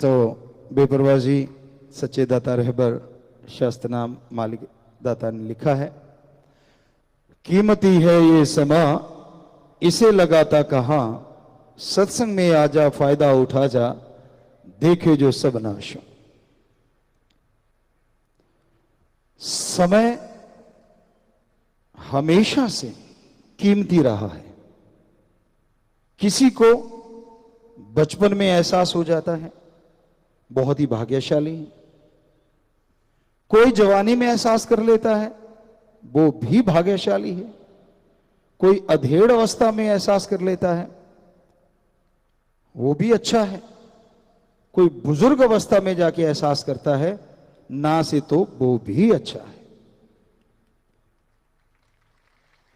तो बेपरवाह जी सच्चे दाता रहबर शास्त्र नाम मालिक दाता ने लिखा है, कीमती है ये समा इसे लगाता कहां, सत्संग में आजा फायदा उठा जा, देखे जो सब नाशों। समय हमेशा से कीमती रहा है। किसी को बचपन में एहसास हो जाता है, बहुत ही भाग्यशाली है। कोई जवानी में एहसास कर लेता है, वो भी भाग्यशाली है। कोई अधेड़ अवस्था में एहसास कर लेता है, वो भी अच्छा है। कोई बुजुर्ग अवस्था में जाके एहसास करता है ना, से तो वो भी अच्छा है।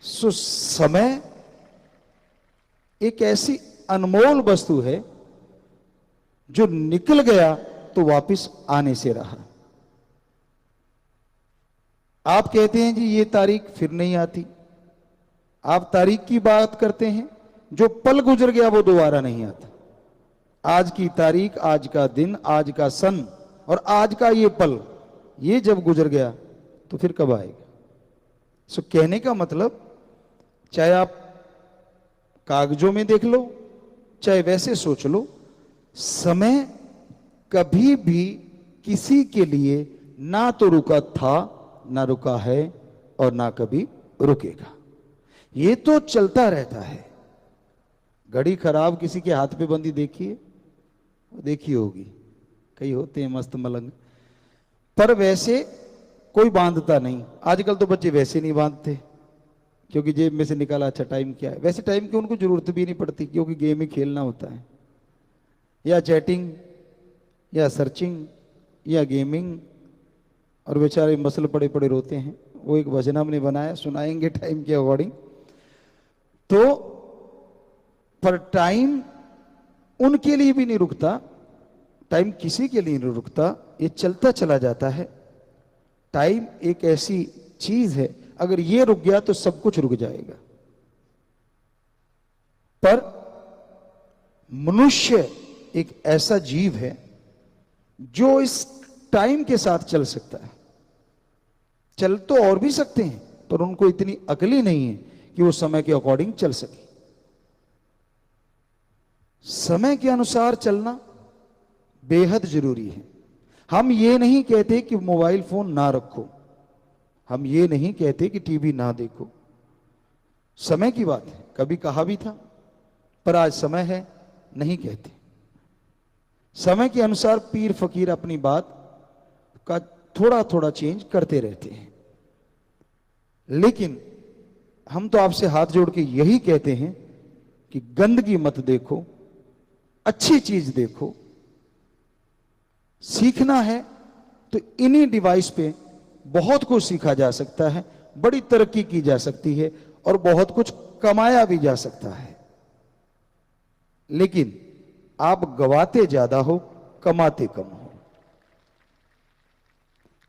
सो समय एक ऐसी अनमोल वस्तु है जो निकल गया तो वापस आने से रहा। आप कहते हैं जी ये तारीख फिर नहीं आती, आप तारीख की बात करते हैं, जो पल गुजर गया वो दोबारा नहीं आता। आज की तारीख, आज का दिन, आज का सन और आज का ये पल, ये जब गुजर गया तो फिर कब आएगा। सो कहने का मतलब, चाहे आप कागजों में देख लो, चाहे वैसे सोच लो, समय कभी भी किसी के लिए ना तो रुका था, ना रुका है और ना कभी रुकेगा। ये तो चलता रहता है। घड़ी खराब किसी के हाथ पे बंदी देखिए, देखी होगी, कई होते हैं मस्त मलंग, पर वैसे कोई बांधता नहीं। आजकल तो बच्चे वैसे नहीं बांधते, क्योंकि जेब में से निकाला, अच्छा टाइम क्या है। वैसे टाइम की उनको जरूरत भी नहीं पड़ती, क्योंकि गेम ही खेलना होता है, या चैटिंग या सर्चिंग या गेमिंग, और बेचारे मसल पड़े पड़े रोते हैं। वो एक भजन हमने बनाया, सुनाएंगे टाइम के अकॉर्डिंग। तो पर टाइम उनके लिए भी नहीं रुकता, टाइम किसी के लिए नहीं रुकता, ये चलता चला जाता है। टाइम एक ऐसी चीज है, अगर ये रुक गया तो सब कुछ रुक जाएगा। पर मनुष्य एक ऐसा जीव है जो इस टाइम के साथ चल सकता है। चल तो और भी सकते हैं, पर उनको इतनी अकल ही नहीं है कि वो समय के अकॉर्डिंग चल सके। समय के अनुसार चलना बेहद जरूरी है। हम ये नहीं कहते कि मोबाइल फोन ना रखो, हम ये नहीं कहते कि टीवी ना देखो, समय की बात है, कभी कहा भी था, पर आज समय है नहीं कहते। समय के अनुसार पीर फकीर अपनी बात का थोड़ा थोड़ा चेंज करते रहते हैं। लेकिन हम तो आपसे हाथ जोड़ के यही कहते हैं कि गंदगी मत देखो, अच्छी चीज देखो। सीखना है तो इन्हीं डिवाइस पे बहुत कुछ सीखा जा सकता है, बड़ी तरक्की की जा सकती है और बहुत कुछ कमाया भी जा सकता है। लेकिन आप गवाते ज्यादा हो, कमाते कम हो।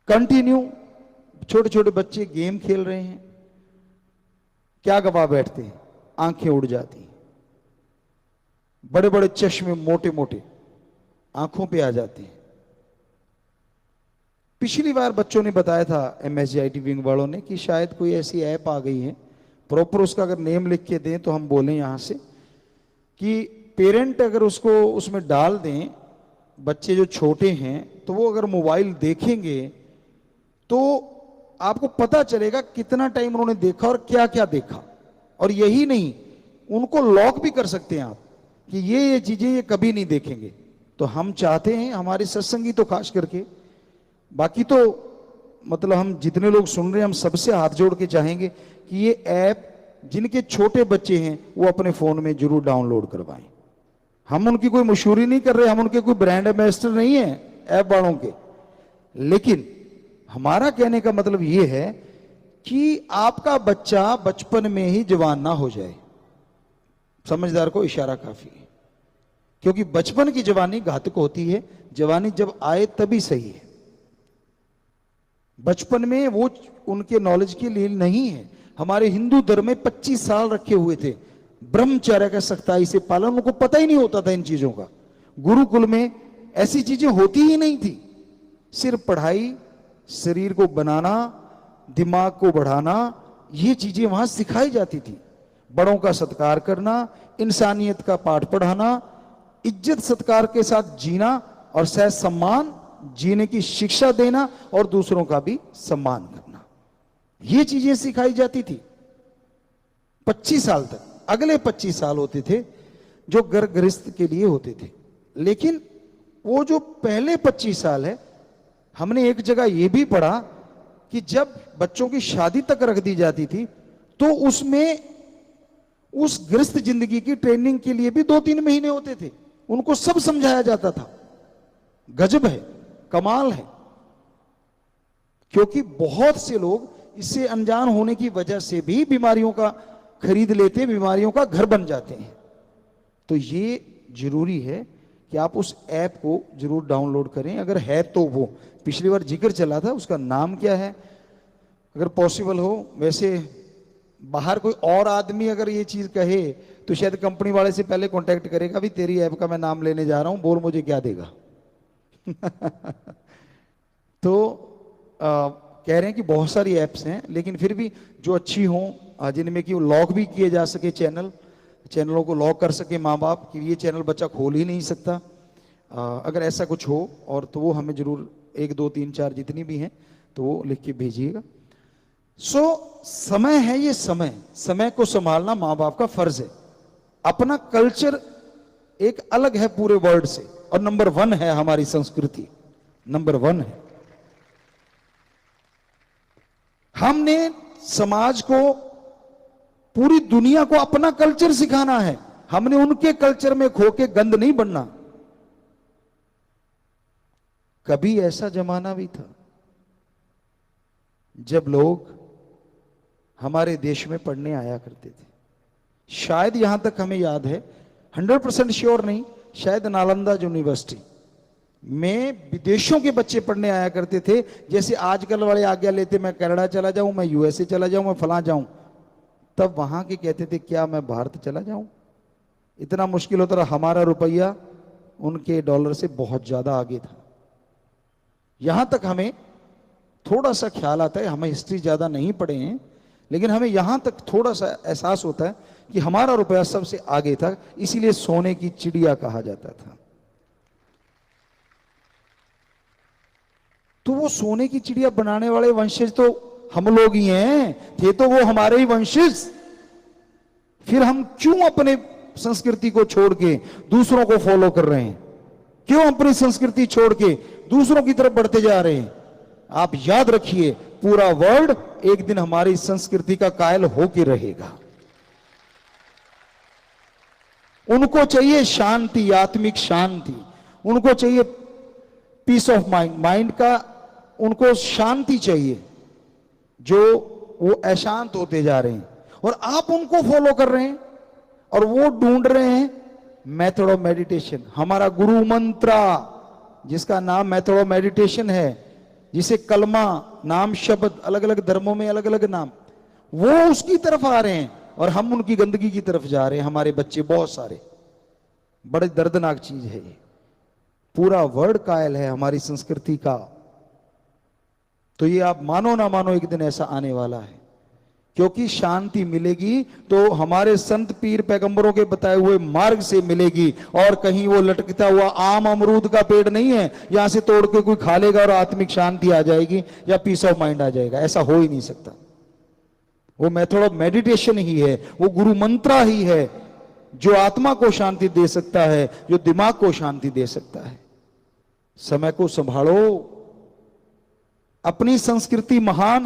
कंटिन्यू छोटे छोटे बच्चे गेम खेल रहे हैं, क्या गवा बैठते हैं, आंखें उड़ जाती हैं। बड़े बड़े चश्मे मोटे मोटे आंखों पे आ जाते हैं। पिछली बार बच्चों ने बताया था, MSGIT विंग वालों ने, कि शायद कोई ऐसी ऐप आ गई है, प्रॉपर उसका अगर नेम लिख के दें तो हम बोलें यहां से, कि पेरेंट अगर उसको उसमें डाल दें, बच्चे जो छोटे हैं तो वो अगर मोबाइल देखेंगे तो आपको पता चलेगा कितना टाइम उन्होंने देखा और क्या क्या देखा। और यही नहीं, उनको लॉक भी कर सकते हैं आप कि ये चीजें ये कभी नहीं देखेंगे। तो हम चाहते हैं, हमारे सत्संगी तो खास करके, बाकी तो मतलब हम जितने लोग सुन रहे हैं, हम सबसे हाथ जोड़ के चाहेंगे कि ये ऐप जिनके छोटे बच्चे हैं वो अपने फोन में जरूर डाउनलोड करवाएं। हम उनकी कोई मशहूरी नहीं कर रहे, हम उनके कोई ब्रांड एम्बेसडर नहीं है ऐप वालों के, लेकिन हमारा कहने का मतलब ये है कि आपका बच्चा बचपन में ही जवान ना हो जाए। समझदार को इशारा काफी है, क्योंकि बचपन की जवानी घातक होती है, जवानी जब आए तभी सही है। बचपन में वो उनके नॉलेज के लिए नहीं है। हमारे हिंदू धर्म में 25 साल रखे हुए थे ब्रह्मचर्य का सख्ताई से पालन, उनको पता ही नहीं होता था इन चीजों का। गुरुकुल में ऐसी चीजें होती ही नहीं थी। सिर्फ पढ़ाई, शरीर को बनाना, दिमाग को बढ़ाना, ये चीजें वहां सिखाई जाती थी। बड़ों का सत्कार करना, इंसानियत का पाठ पढ़ाना, इज्जत सत्कार के साथ जीना और सह सम्मान जीने की शिक्षा देना और दूसरों का भी सम्मान करना, ये चीजें सिखाई जाती थी 25 साल तक। अगले 25 साल होते थे जो घर गृहस्थ के लिए होते थे। लेकिन वो जो पहले 25 साल है, हमने एक जगह यह भी पढ़ा कि जब बच्चों की शादी तक रख दी जाती थी तो उसमें उस गृहस्थ जिंदगी की ट्रेनिंग के लिए भी 2-3 महीने होते थे। उनको सब समझाया जाता था। गजब है, कमाल है। क्योंकि बहुत से लोग इससे अनजान होने की वजह से भी बीमारियों का खरीद लेते, बीमारियों का घर बन जाते हैं। तो ये जरूरी है कि आप उस ऐप को जरूर डाउनलोड करें, अगर है तो। वो पिछली बार जिक्र चला था, उसका नाम क्या है, अगर पॉसिबल हो। वैसे बाहर कोई और आदमी अगर ये चीज कहे तो शायद कंपनी वाले से पहले कांटेक्ट करेगा, भी तेरी ऐप का मैं नाम लेने जा रहा हूं, बोल मुझे क्या देगा। तो कह रहे हैं कि बहुत सारी ऐप्स हैं, लेकिन फिर भी जो अच्छी हों, जिनमें कि लॉक भी किए जा सके, चैनलों को लॉक कर सके माँ बाप कि ये चैनल बच्चा खोल ही नहीं सकता। अगर ऐसा कुछ हो और तो वो हमें जरूर 1, 2, 3, 4 जितनी भी हैं तो वो लिख के भेजिएगा। समय है, ये समय को संभालना माँ बाप का फर्ज है। अपना कल्चर एक अलग है पूरे वर्ल्ड से, और नंबर 1 है हमारी संस्कृति, नंबर 1 है। हमने समाज को, पूरी दुनिया को अपना कल्चर सिखाना है। हमने उनके कल्चर में खो के गंद नहीं बनना। कभी ऐसा जमाना भी था जब लोग हमारे देश में पढ़ने आया करते थे। शायद यहां तक हमें याद है, 100% श्योर नहीं, शायद नालंदा यूनिवर्सिटी में विदेशों के बच्चे पढ़ने आया करते थे। जैसे आजकल वाले आज्ञा लेते, मैं कनाडा चला जाऊं, मैं यूएसए चला जाऊं, मैं फलां जाऊं, तब वहां के कहते थे क्या मैं भारत चला जाऊं। इतना मुश्किल होता रहा। हमारा रुपया उनके डॉलर से बहुत ज्यादा आगे था। यहां तक हमें थोड़ा सा ख्याल आता है, हमें हिस्ट्री ज्यादा नहीं पढ़े हैं, लेकिन हमें यहां तक थोड़ा सा एहसास होता है कि हमारा रुपया सबसे आगे था, इसीलिए सोने की चिड़िया कहा जाता था। तो वो सोने की चिड़िया बनाने वाले वंशज तो हम लोग ही हैं, थे तो वो हमारे ही वंशज। फिर हम क्यों अपने संस्कृति को छोड़ के दूसरों को फॉलो कर रहे हैं? क्यों अपनी संस्कृति छोड़ के दूसरों की तरफ बढ़ते जा रहे हैं? आप याद रखिए, पूरा वर्ल्ड एक दिन हमारी संस्कृति का कायल होके रहेगा। उनको चाहिए शांति, आत्मिक शांति, उनको चाहिए पीस ऑफ माइंड, माइंड का उनको शांति चाहिए, जो वो अशांत होते जा रहे हैं। और आप उनको फॉलो कर रहे हैं और वो ढूंढ रहे हैं मेथड ऑफ मेडिटेशन। हमारा गुरु मंत्रा, जिसका नाम मेथड ऑफ मेडिटेशन है, जिसे कलमा, नाम, शब्द, अलग अलग धर्मों में अलग अलग नाम, वो उसकी तरफ आ रहे हैं और हम उनकी गंदगी की तरफ जा रहे हैं। हमारे बच्चे बहुत सारे, बड़े दर्दनाक चीज है ये। पूरा वर्ल्ड कायल है हमारी संस्कृति का। तो ये आप मानो ना मानो, एक दिन ऐसा आने वाला है। क्योंकि शांति मिलेगी तो हमारे संत पीर पैगंबरों के बताए हुए मार्ग से मिलेगी, और कहीं वो लटकता हुआ आम अमरूद का पेड़ नहीं है, यहां से तोड़ के कोई खा लेगा और आत्मिक शांति आ जाएगी या पीस ऑफ माइंड आ जाएगा। ऐसा हो ही नहीं सकता। वो मेथड ऑफ मेडिटेशन ही है, वो गुरु मंत्रा ही है जो आत्मा को शांति दे सकता है, जो दिमाग को शांति दे सकता है। समय को संभालो, अपनी संस्कृति महान